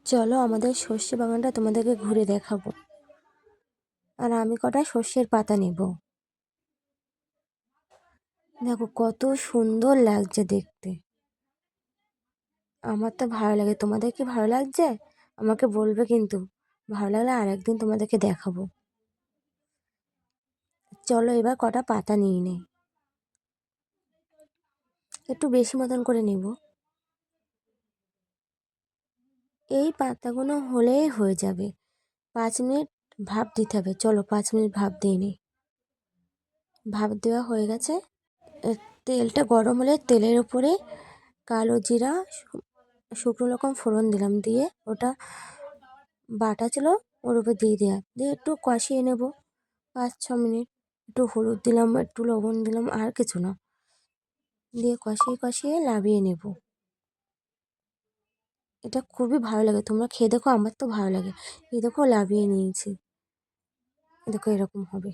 চলো আমাদের সর্ষে বাগানটা তোমাদেরকে ঘুরে দেখাবো। আর আমি কটা সর্ষের পাতা নেব। দেখো কত সুন্দর লাগছে দেখতে। আমার তো ভালো লাগে, তোমাদের কি ভালো লাগছে আমাকে বলবে কিন্তু। ভালো লাগলে আরেকদিন তোমাদেরকে দেখাবো। চলো এবার কটা পাতা নিয়ে নেই, একটু বেশি মতন করে নেব। এই পাতাগুলো হলেই হয়ে যাবে। 5 মিনিট ভাপ দিতে হবে। চলো 5 মিনিট ভাপ দিয়ে নিই। ভাপ দেওয়া হয়ে গেছে। তেলটা গরম হলে তেলের উপরে কালো জিরা, শুকনো লঙ্কা ফোড়ন দিলাম, দিয়ে ওটা বাটা ছিল ওর উপর দিয়ে দিলাম, দিয়ে একটু কষিয়ে নেব 5-6 মিনিট। একটু হলুদ দিলাম, একটু লবণ দিলাম, আর কিছু না। দিয়ে কষিয়ে কষিয়ে নামিয়ে নেব। এটা খুবই ভালো লাগে, তোমরা খেয়ে দেখো, আমার তো ভালো লাগে। এই দেখো নামিয়ে নিয়েছি, দেখো এরকম হবে।